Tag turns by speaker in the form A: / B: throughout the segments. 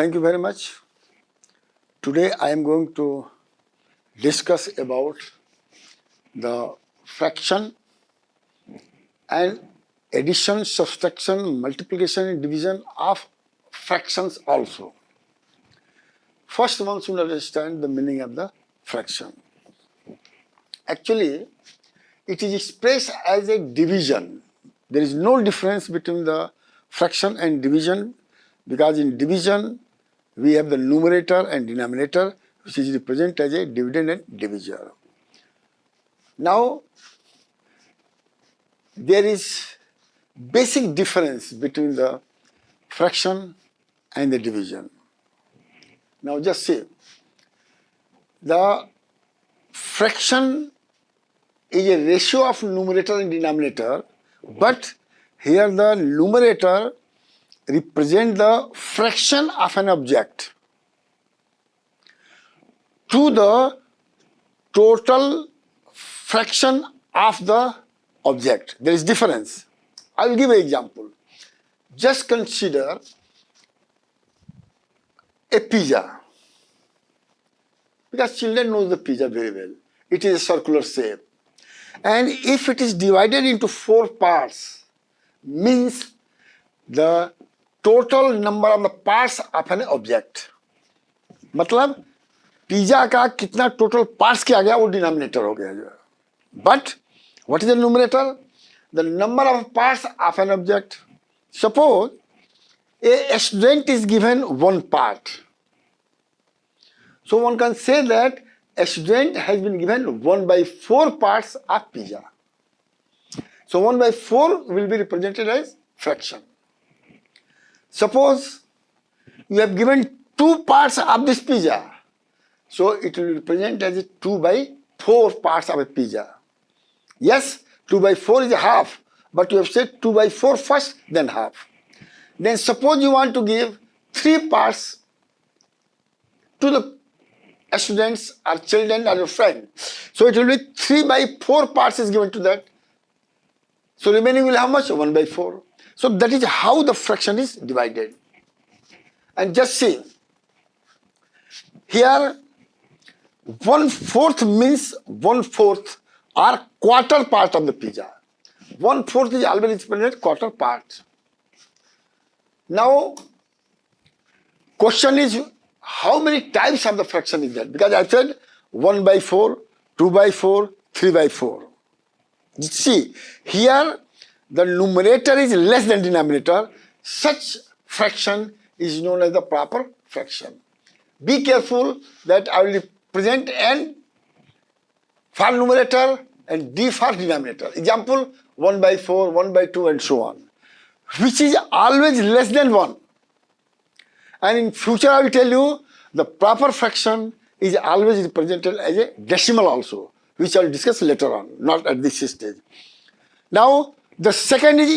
A: Thank you very much. Today I am going to discuss about the fraction and addition, subtraction, multiplication and division of fractions also. First one should understand the meaning of the fraction. Actually, it is expressed as a division. There is no difference between the fraction and division because in division we have the numerator and denominator which is represented as a dividend and divisor. Now, there is basic difference between the fraction and the division. Now just see, the fraction is a ratio of numerator and denominator, but here the numerator represents the fraction of an object to the total fraction of the object. There is difference. I will give an example. Just consider a pizza, because children know the pizza very well. It is a circular shape, and if it is divided into 4 parts, means the total number of the parts of an object. मतलब pizza का कितना total parts किया गया वो denominator हो गया जो है. But what is the numerator? The number of parts of an object. Suppose a student is given 1 part. So one can say that a student has been given 1/4 parts of pizza. So 1/4 will be represented as fraction. Suppose you have given 2 parts of this pizza. So it will represent as 2/4 parts of a pizza. Yes, 2/4 is a half, but you have said 2/4 first, then half. Then suppose you want to give 3 parts to the students or children or your friend. So it will be 3/4 parts is given to that. So remaining will have much? 1/4. So that is how the fraction is divided. And just see, here 1/4 means 1/4 or quarter part of the pizza. 1/4 is always represented quarter part. Now, question is how many types of the fraction is there? Because I said 1/4, 2/4, 3/4. See, here the numerator is less than denominator. Such fraction is known as the proper fraction. Be careful that I will present n for numerator and d for denominator. Example 1/4, 1/2 and so on, which is always less than 1. And in future I will tell you the proper fraction is always represented as a decimal also, which I will discuss later on, not at this stage. Now the second is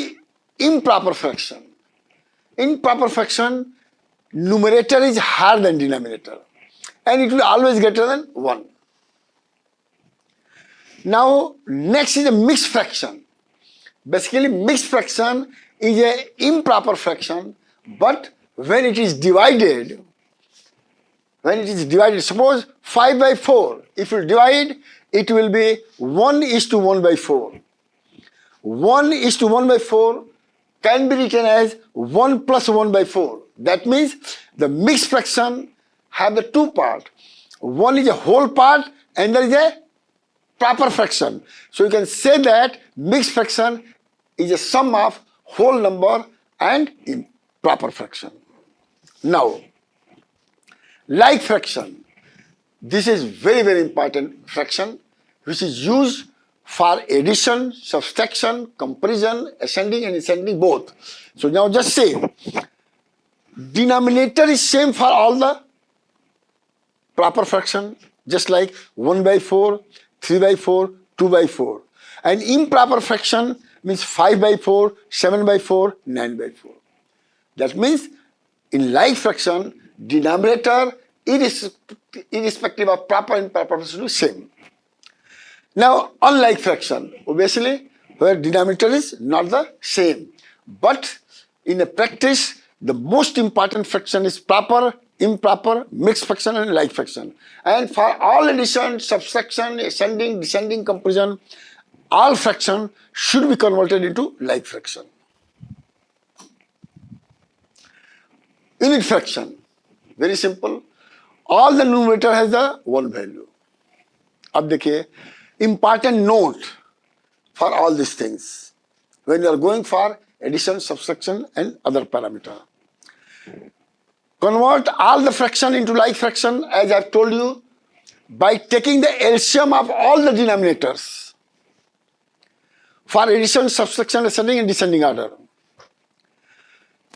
A: improper fraction. In proper fraction, numerator is higher than denominator and it will always greater than 1. Now next is a mixed fraction. Basically mixed fraction is a improper fraction, but when it is divided, suppose 5/4, if you divide, it will be 1:1/4. 1:1/4 can be written as 1 plus 1/4. That means the mixed fraction have the 2 parts. One is a whole part and there is a proper fraction. So you can say that mixed fraction is a sum of whole number and improper fraction. Now, like fraction, this is very important fraction which is used for addition, subtraction, comparison, ascending and descending both. So now just say denominator is same for all the proper fraction, just like 1/4, 3/4, 2/4. And improper fraction means 5/4, 7/4, 9/4. That means in like fraction, denominator irrespective of proper and improper fraction is same. Now unlike fraction, obviously where denominator is not the same, but in a practice the most important fraction is proper, improper, mixed fraction and like fraction. And for all addition, subtraction, ascending, descending comparison, all fraction should be converted into like fraction. Unit fraction, very simple. All the numerator has the one value. अब देखिए, important note for all these things when you are going for addition, subtraction and other parameter. Convert all the fraction into like fraction as I have told you by taking the LCM of all the denominators for addition, subtraction, ascending and descending order.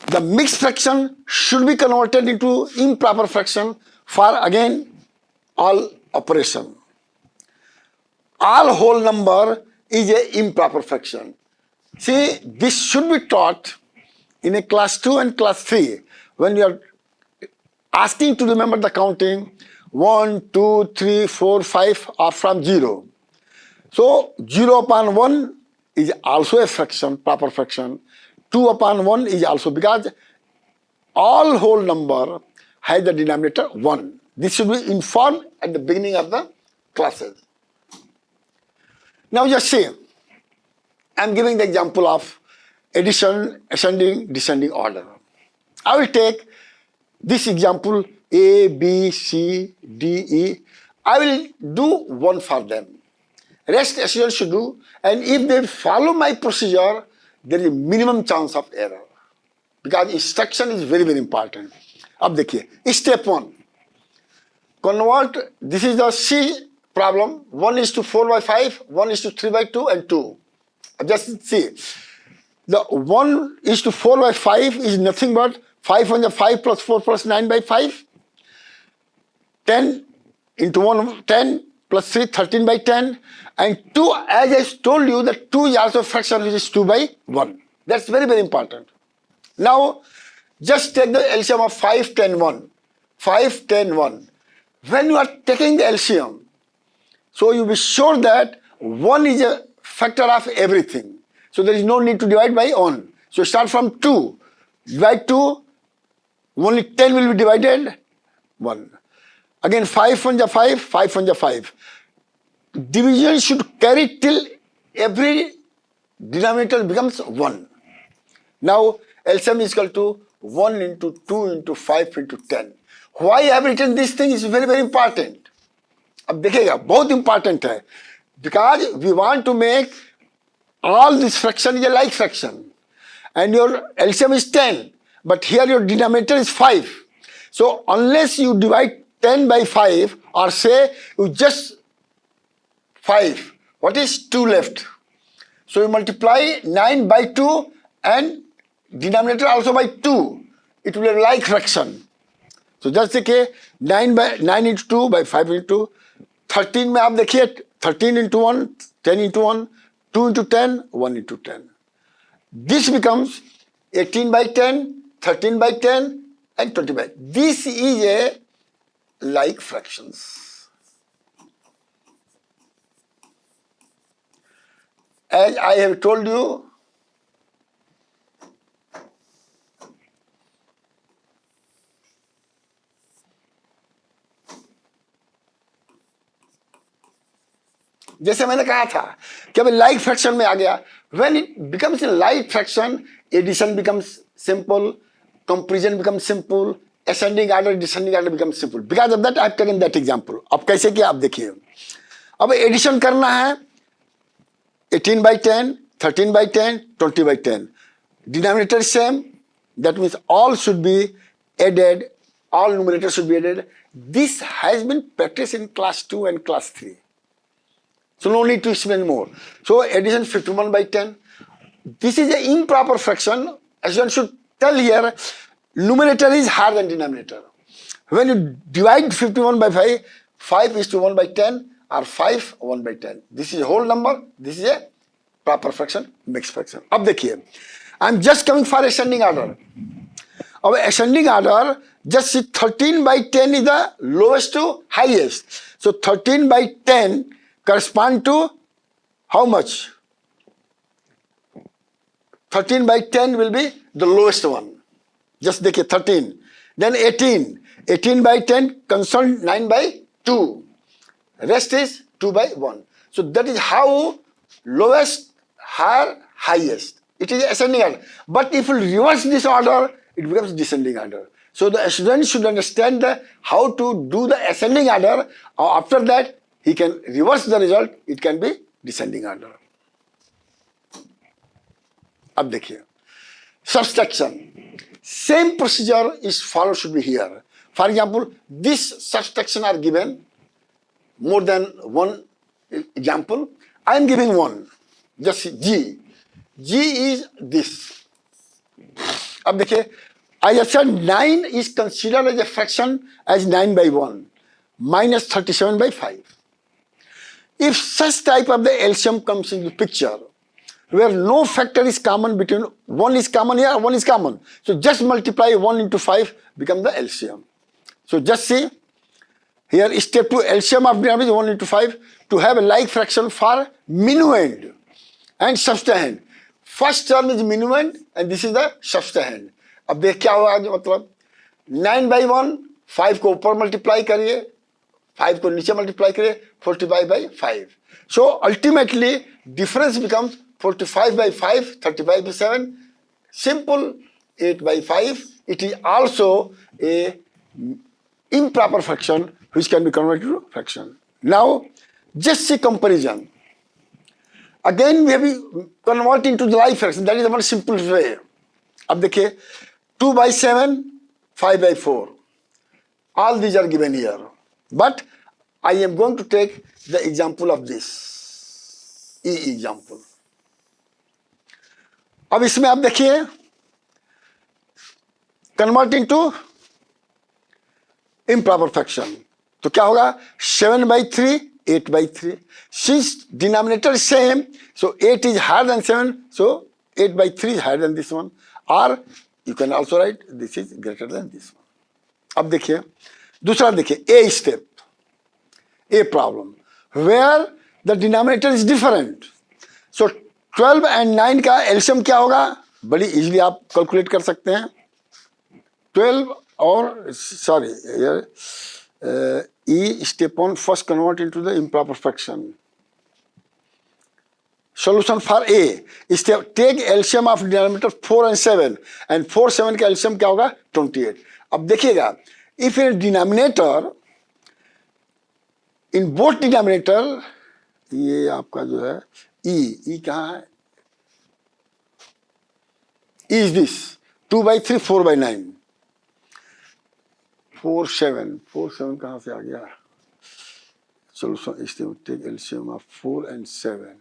A: The mixed fraction should be converted into improper fraction for again all operation. All whole number is a improper fraction. See, this should be taught in a class 2 and class 3 when you are asking to remember the counting 1, 2, 3, 4, 5 are from 0. So 0 upon 1 is also a fraction, proper fraction. 2 upon 1 is also, because all whole number has the denominator 1. This should be informed at the beginning of the classes. Now just see, I am giving the example of addition, ascending, descending order. I will take this example A, B, C, D, E. I will do one for them. Rest students should do, and if they follow my procedure, there is a minimum chance of error because instruction is very, very important. अब देखिए, step 1. Convert, this is the C problem, 1:4/5, 1:3/2 and 2. Just see, the 1:4/5 is nothing but 5 on the 5 plus 4 plus 9/5. 10 into 1, 10 plus 3, 13/10. And 2, as I told you, the 2 is also a fraction which is 2/1. That's very, very important. Now, just take the LCM of 5, 10, 1. 5, 10, 1. When you are taking the LCM, so you be sure that 1 is a factor of everything. So there is no need to divide by 1. So start from 2. Divide 2, only 10 will be divided 1. Again 5 on the 5, 5 on the 5. Division should carry till every denominator becomes 1. Now LCM is equal to 1 into 2 into 5 into 10. Why I have written this thing is very, very important. अब देखिएगा, बहुत important है. Because we want to make all this fraction is a like fraction. And your LCM is 10. But here your denominator is 5. So unless you divide 10 by 5 or say you just 5, what is 2 left? So you multiply 9 by 2 and denominator also by 2. It will be a like fraction. So just देखिए 9 into 2 by 5 into 13 में आप देखिए 13 into 1, 10 into 1, 2 into 10, 1 into 10. This becomes 18 by 10, 13 by 10 and 20 by 10. This is a like fractions. As I have told you, जैसे मैंने कहा था कि अभी लाइक फ्रैक्शन में आ गया. When it becomes a like fraction, addition becomes simple, comparison becomes simple, ascending order, descending order becomes simple. Because of that, I have taken that example. अब कैसे किया आप देखिए. अब एडिशन करना है 18 by 10, 13 by 10, 20 by 10. Denominator same. That means all should be added. All numerators should be added. This has been practiced in class 2 and class 3. So no need to explain more. So addition 51 by 10. This is an improper fraction. As one should tell here, numerator is higher than denominator. When you divide 51 by 5, 5 is to 1 by 10 or 5 1 by 10. This is a whole number. This is a proper fraction, mixed fraction. अब देखिए, I am just coming for ascending order. अब ascending order, just see 13 by 10 is the lowest to highest. So 13 by 10 correspond to how much? 13 by 10 will be the lowest one. just देखिए 13, then 18 by 10 constant 9 by 2, rest is 2 by 1. So that is how lowest, higher, highest. It is ascending order. But if you reverse this order, it becomes descending order. So the student should understand how to do the ascending order. After that, he can reverse the result. It can be descending order. अब देखिए subtraction. Same procedure is followed should be here. For example, this subtraction are given more than one example. I am giving one. Just G. G is this. अब देखिए, I have said 9 is considered as a fraction as 9 by 1 minus 37 by 5. If such type of the LCM comes into picture, where no factor is common between, one is common here, one is common. So just multiply 1 into 5, become the LCM. So just see, here step 2, LCM of denominator is 1 into 5 to have a like fraction for minuend and subtrahend. First term is minuend and this is the subtrahend. अब देख क्या होगा मतलब 9 by 1, 5 को ऊपर multiply करिए, 5 को नीचे मल्टीप्लाई करिए, 45 by 5. So ultimately difference becomes 45 by 5, 35 by 7, simple 8 by 5. It is also a improper fraction which can be converted to fraction. Now just see comparison. Again we have to convert into the like fraction. That is the one simple way. अब देखिए 2 by 7, 5 by 4. All these are given here. But I am going to take the example of this. E example. अब इसमें आप देखिए convert into improper fraction. तो क्या होगा 7 by 3, 8 by 3. Since denominator is same, so 8 is higher than 7, so 8 by 3 is higher than this one. Or you can also write this is greater than this one. अब देखिए दूसरा देखिए A step, A problem, where the denominator is different. So 12 and 9 का LCM क्या होगा? बड़ी easily आप calculate कर सकते हैं. 12 और sorry E step 1 first convert into the improper fraction. Solution for A is take LCM of denominator 4 and 7 and 4 7 का LCM क्या होगा 28. अब देखिएगा if in denominator in both denominator ये आपका जो है E कहाँ है? E is this 2 by 3 4 by 9 4 7 कहाँ से आ गया? Solution is to take LCM of 4 and 7.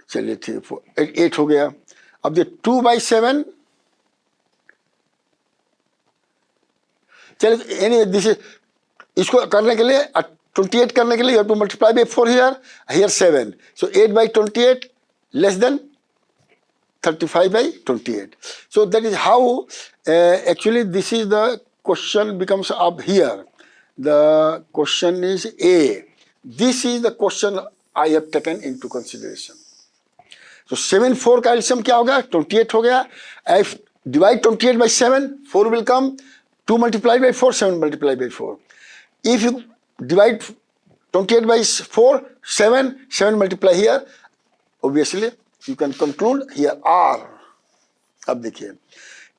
A: चलिए ठीक 8 हो गया. अब ये 2 by 7 चलिए anyway this is इसको करने के लिए 28 करने के लिए you have to multiply by 4 here 7. So 8 by 28 less than 35 by 28. So that is how actually this is the question becomes up here. The question is A. This is the question I have taken into consideration. So 7 4 का LCM क्या होगा 28 हो गया. If divide 28 by 7 4 will come. 2 multiplied by 4 7 multiplied by 4. If you divide 28 by 4 7 multiply here, obviously you can conclude here R. अब देखिए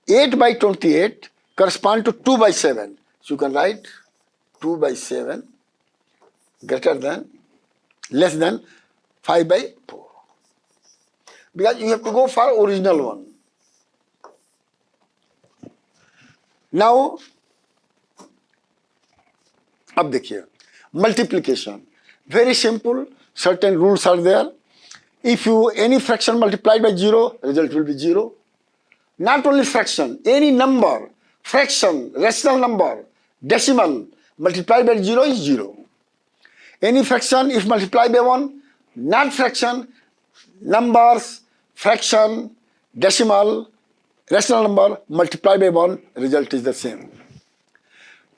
A: 8 by 28 correspond to 2 by 7. So you can write 2 by 7 greater than less than 5 by 4. Because you have to go for original one. Now अब देखिए multiplication. Very simple. Certain rules are there. If you any fraction multiplied by 0, result will be 0. Not only fraction, any number, fraction, rational number, decimal multiplied by 0 is 0. Any fraction if multiplied by 1, not fraction, numbers, fraction, decimal, rational number multiplied by 1, result is the same.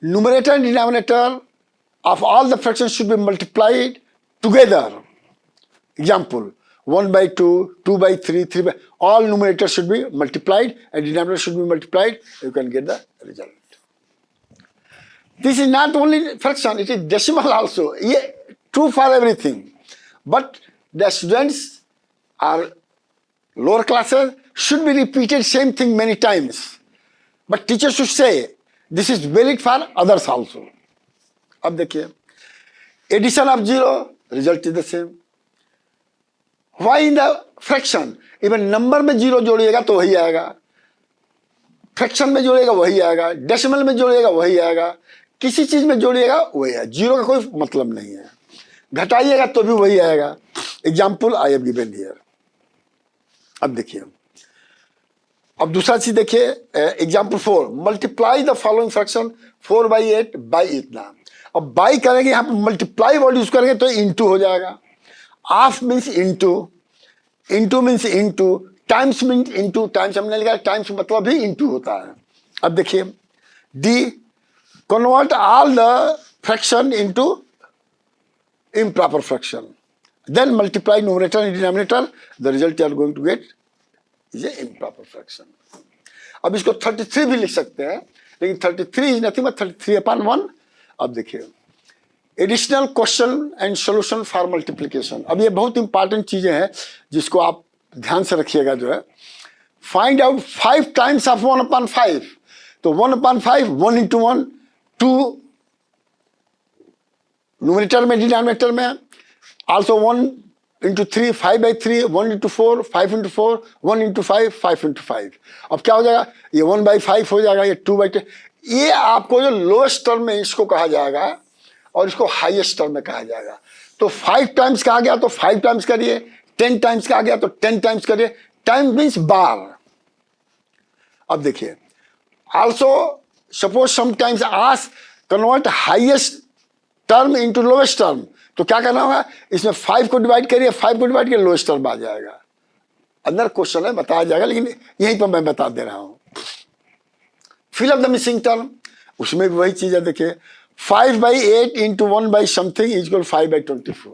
A: Numerator and denominator of all the fractions should be multiplied together. Example, 1/2, 2/3, 3 by, all numerator should be multiplied and denominator should be multiplied. You can get the result. This is not only fraction, it is decimal also. Yeah, true for everything. But the students are lower classes should be repeated same thing many times. But teacher should say this is valid for others also. अब देखिए, addition of 0, result is the same. Why in the fraction? Even number में 0 जोड़िएगा तो वही आएगा, fraction में जोड़िएगा वही आएगा, decimal में जोड़िएगा वही आएगा, किसी चीज में जोड़िएगा वही है। 0 का कोई मतलब नहीं है, घटाइएगा तो भी वही आएगा। Example I have given here. अब देखिए, अब दूसरा चीज देखिए, example 4, multiply the following fraction 4/8 by इतना। अब बाई करेंगे, यहाँ पर मल्टीप्लाई वर्ड यूज करेंगे तो इंटू हो जाएगा। Of means into, into means into, times means into, times हमने लिखा, टाइम्स मतलब भी इंटू होता है। अब देखिए D, convert all the fraction into improper fraction, then multiply numerator and denominator, the result you are going to get is a improper fraction. अब इसको 33 भी लिख सकते हैं, लेकिन 33 is nothing but 33/1। अब देखिए, additional question and solution for multiplication. अब ये बहुत इंपॉर्टेंट चीजें हैं जिसको आप ध्यान से रखिएगा। जो है, फाइंड आउट 5 टाइम्स ऑफ 1/5। तो 1/5, 1 into 1, 2 न्यूमरेटर में, डिनोमिनेटर में, also 1 into 3, 5/3, 1 into 4, 5 into 4, 1 into 5, 5 into 5। अब क्या हो जाएगा, ये 1/5 हो जाएगा, ये 2/10। ये आपको जो लोएस्ट टर्म में इसको कहा जाएगा और इसको हाईएस्ट टर्म में कहा जाएगा। तो 5 टाइम्स कहा गया तो 5 टाइम्स करिए, 10 टाइम्स कहा गया तो 10 टाइम्स करिए। टाइम मीन्स बार। अब देखिए, also suppose sometimes ask convert highest term into lowest term, तो क्या करना होगा, इसमें 5 को डिवाइड करिए, 5 को डिवाइड करिए, लोएस्ट टर्म आ जाएगा। अंदर क्वेश्चन है, बताया जाएगा, लेकिन यहीं पर मैं बता दे रहा हूं। Fill up the missing term, उसमें भी वही चीज है। देखिए, 5/8 into 1/something = 5/24।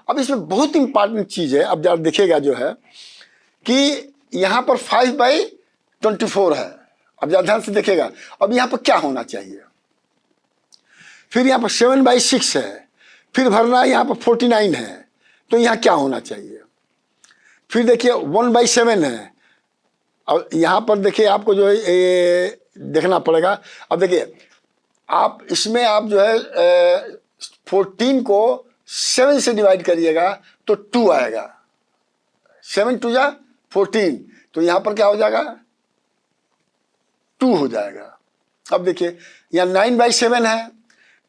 A: अब इसमें बहुत इंपॉर्टेंट चीज है, अब जरा देखिएगा जो है कि यहां पर 5/24 है। अब जरा ध्यान से देखिएगा, अब यहां पर क्या होना चाहिए, फिर यहाँ पर 7/6 है, फिर भरना यहाँ पर 49 है, तो यहाँ क्या होना चाहिए। फिर देखिए 1/7 है, और यहाँ पर देखिए आपको जो है ये देखना पड़ेगा। अब देखिए, आप इसमें आप जो है 14 को 7 से डिवाइड करिएगा तो 2 आएगा, 7 2 जा 14, तो यहाँ पर क्या हो जाएगा, 2 हो जाएगा। अब देखिए यहाँ 9/7 है,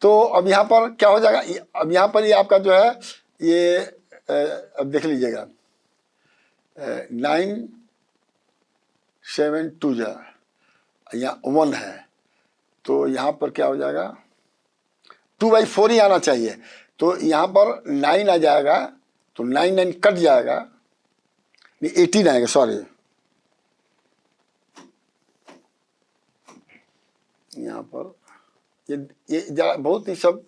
A: तो अब यहाँ पर क्या हो जाएगा, अब यहाँ पर ये आपका जो है ये अब देख लीजिएगा, 9 7 2 जा, यहाँ 1 है, तो यहाँ पर क्या हो जाएगा, 2/4 ही आना चाहिए, तो यहाँ पर 9 आ जाएगा, तो 9 9 कट जाएगा, नहीं 18 आएगा, सॉरी, यहाँ पर ये जरा बहुत ही सब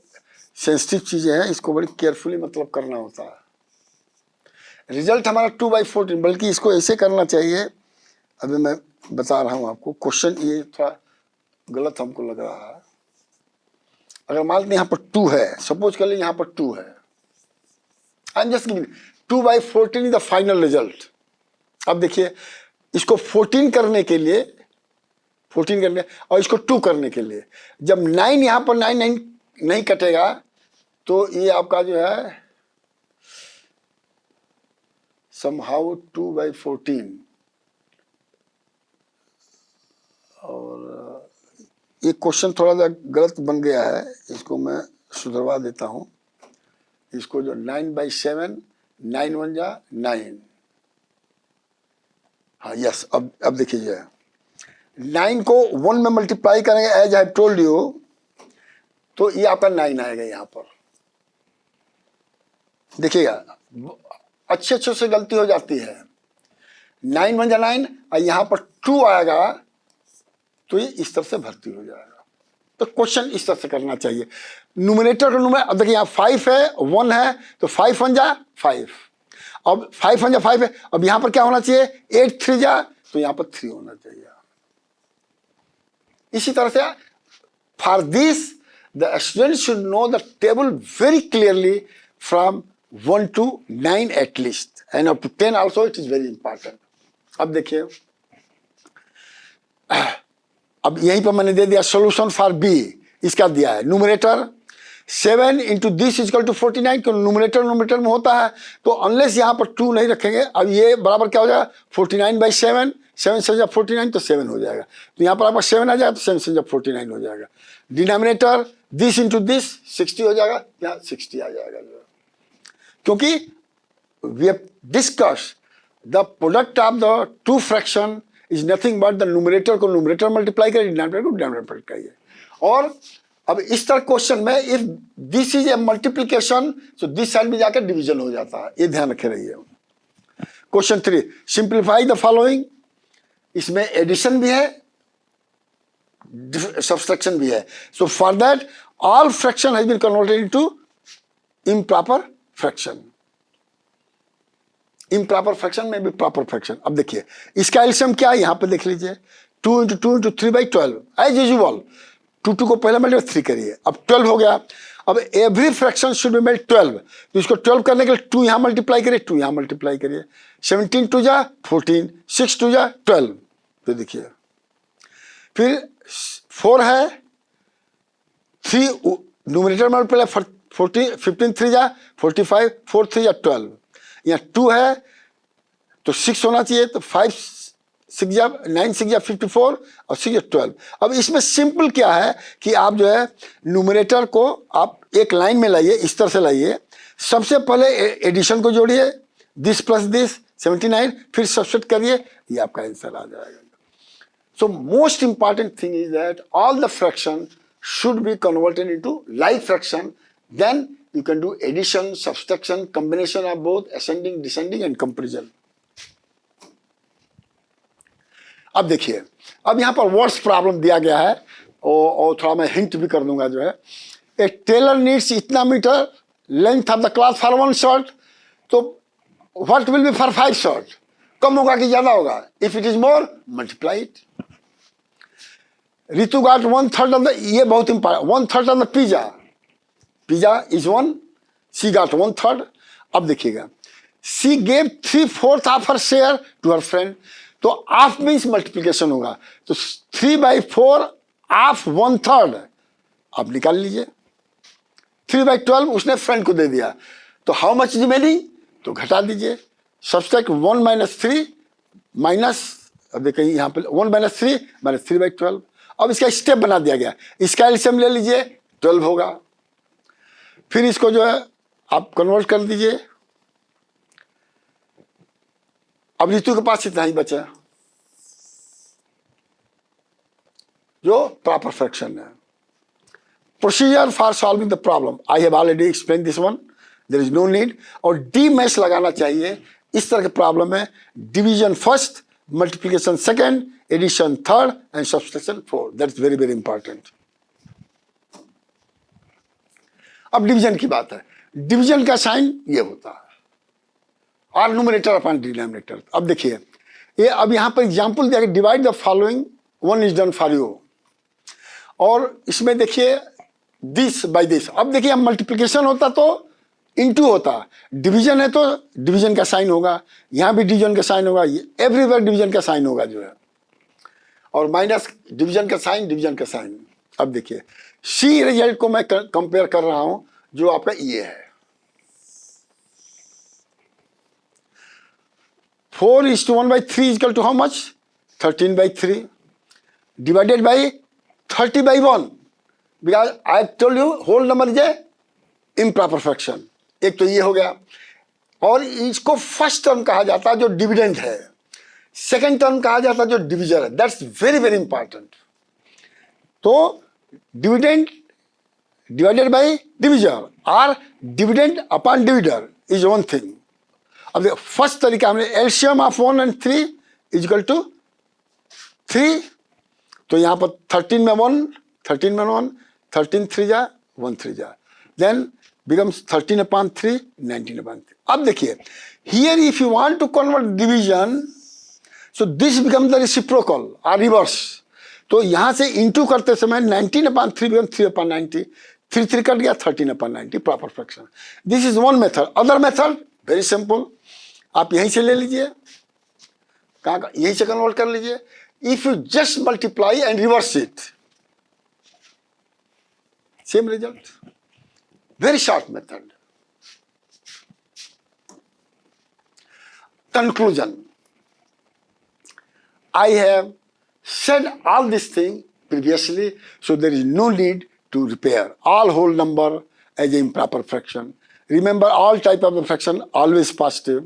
A: सेंसिटिव चीजें हैं, इसको बड़ी केयरफुली मतलब करना होता है। रिजल्ट हमारा 2/14, बल्कि इसको ऐसे करना चाहिए। अभी मैं बता रहा हूं आपको, क्वेश्चन ये थोड़ा गलत हमको लग रहा है। अगर मान लेते यहाँ पर 2 है, सपोज कर लीजिए यहाँ पर 2 है, I am just giving 2/14 is the final result. अब देखिए, इसको 14 करने के लिए, 14 करने और इसको 2 करने के लिए, जब 9 यहाँ पर 9 9 नहीं कटेगा तो ये आपका जो है somehow 2/14, और ये क्वेश्चन थोड़ा सा गलत बन गया है, इसको मैं सुधरवा देता हूं। इसको जो 9/7, 9 1 जा 9, हाँ यस। अब देखिए 9 को 1 में मल्टीप्लाई करेंगे, एज आई टोल्ड यू, तो ये आपका 9 आएगा। यहाँ पर देखिएगा, अच्छे से गलती हो जाती है, 9 1 जा 9, और यहाँ पर 2 आएगा, तो ये इस तरह से भर्ती हो जाएगा। तो क्वेश्चन इस तरह से करना चाहिए। न्यूमरेटर का न्यूमरेटर, अब देखिए यहाँ 5 है, 1 है, तो 5 1 जा 5, अब 5 वन जा 5 है, अब यहाँ पर क्या होना चाहिए, 8 3 जा, तो यहाँ पर 3 होना चाहिए। इसी तरह से for this the student should know the table very clearly from 1 to 9 at least, and up to 10 also, it is very important. अब देखिए, अब यहीं पर मैंने दे दिया सोल्यूशन फॉर बी, इसका दिया है numerator 7 into this equal to 49, क्यों न्यूमरेटर में होता है, तो अनलेस यहाँ पर 2 नहीं रखेंगे, अब ये बराबर क्या हो जाएगा 49/7, 7 से जब 49 तो 7 हो जाएगा, तो यहाँ पर आपका 7 आ जाएगा, तो 7 से जब 49 हो जाएगा। डिनोमिनेटर दिस इंटू दिस 60 हो जाएगा, यहाँ 60 आ जाएगा, क्योंकि we have discuss the product of the two fraction is nothing but the numerator को न्यूमरेटर मल्टीप्लाई करिए, डिनोमिनेटर को डिनोमिनेटर मल्टीप्लाई करिए। और अब इस तरह क्वेश्चन में if this is a multiplication तो दिस साइड में जाकर डिवीजन हो जाता है, ये ध्यान रखे रहिए। क्वेश्चन 3, सिंप्लीफाई द फॉलोइंग, इसमें एडिशन भी है, सब्सट्रैक्शन भी है। So for that all fraction has been converted into improper fraction, improper fraction में भी प्रॉपर फ्रैक्शन। अब देखिए इसका एलसीएम क्या है, यहां पे देख लीजिए, 2 इंटू 2 इंटू 3/12 एज यूजुअल, 2 को पहले मल्टीप्लाई 3 करिए, अब 12 हो गया। अब every fraction should be made 12, तो इसको 12 करने के लिए 2 यहां मल्टीप्लाई करिए, 2 यहां मल्टीप्लाई करिए, 17 2 जा 14, 6 2 जा 12, तो देखिए फिर 4 है, 3 न्यूमरेटर में पहले 40, 15 3 जा 45, 4 3 जा 12, यहाँ 2 है तो 6 होना चाहिए, तो 5 6 जा 9 6 जा 54 और 6 जा 12। अब इसमें सिंपल क्या है कि आप जो है न्यूमरेटर को आप एक लाइन में लाइए, इस तरह से लाइए, सबसे पहले एडिशन को जोड़िए, दिस प्लस दिस 79, फिर सब्सट्रैक्ट करिए, ये आपका आंसर आ जाएगा। So most important thing is that all the fraction should be converted into like fraction, then you can do addition, subtraction, combination of both, ascending, descending and comparison. अब देखिए, अब यहाँ पर वर्ड्स प्रॉब्लम दिया गया है और थोड़ा मैं हिंट भी कर दूंगा जो है, ए टेलर नीड्स इतना metre length of the cloth for 1 shirt, तो what will be for 5 shirt, कम होगा कि ज्यादा होगा, if it is more multiply it. Ritu got 1/3 of the, ये बहुत important, 1/3 of the pizza is 1, she got 1/3। अब देखिएगा, she gave 3/4 of her share to her friend, तो half मीन्स मल्टीप्लीकेशन होगा, तो 3/4 of 1/3 आप निकाल लीजिए, 3/12 उसने फ्रेंड को दे दिया, तो हाउ मच रिमेनिंग, तो घटा दीजिए, सब्सट्रैक्ट 1 - 3 माइनस, अब देखिए यहाँ पे 1 - 3 माइनस 3/12। अब इसका स्टेप बना दिया गया, इसका एलसीएम ले लीजिए 12 होगा, फिर इसको जो है आप कन्वर्ट कर दीजिए। अब ऋतु के पास इतना ही बचा जो प्रॉपर फ्रैक्शन है। Procedure for solving the problem, I have already explain this one, there is no need. और डी मैश लगाना चाहिए इस तरह के प्रॉब्लम में, division first, multiplication second, addition third and subtraction fourth, that's very very important. अब division की बात है, डिवीजन का साइन ये होता है, और न्यूमरेटर अपॉन डिनोमिनेटर। अब देखिए ये, अब यहां पर एग्जांपल दिया, divide the following, 1 is done for you, और इसमें देखिए दिस बाय दिस। अब देखिए मल्टीप्लीकेशन होता तो इनटू होता, डिवीजन है तो डिवीजन का साइन होगा, यहां भी डिवीजन का साइन होगा, एवरीवेयर डिवीजन का साइन होगा जो है, और माइनस डिवीजन का साइन, डिवीजन का साइन। अब देखिए सी रिजल्ट को मैं कंपेयर कर रहा हूं जो आपका ये है, 4:1/3 equal to how much, 13/3 divided by 30/1, because I told you whole number is a improper fraction. एक तो ये हो गया, और इसको फर्स्ट टर्म कहा जाता है जो डिविडेंड है, सेकेंड टर्म कहा जाता है जो डिविजन है, दैट्स वेरी वेरी इंपॉर्टेंट। तो डिविडेंड डिवाइडेड बाय डिविजर और dividend upon divider is one thing. अब देखो फर्स्ट तरीका हमने LCM of 1 and 3 is equal to 3, तो यहाँ पर 13 में 1, 13 में 1, 13 3 जा 1 3 जा, देन becomes 13/3, 19/3. अब देखिए, here if you want to convert division, so this becomes the reciprocal or reverse. तो यहाँ से इंटू करते समय 19/3 becomes 3/90, 3 कट गया, 13/90 proper fraction. This is one method. Other method very simple, आप यहीं से ले लीजिए, कहाँ यहीं से कन्वर्ट कर लीजिए. If you just multiply and reverse it, same result. Very short method. Conclusion. I have said all this thing previously, so there is no need to repair. All whole number as an improper fraction. Remember, all type of fraction always positive.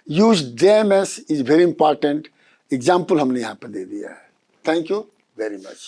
A: Use them as is very important. Example हमने यहाँ पर दे दिया है. Thank you very much.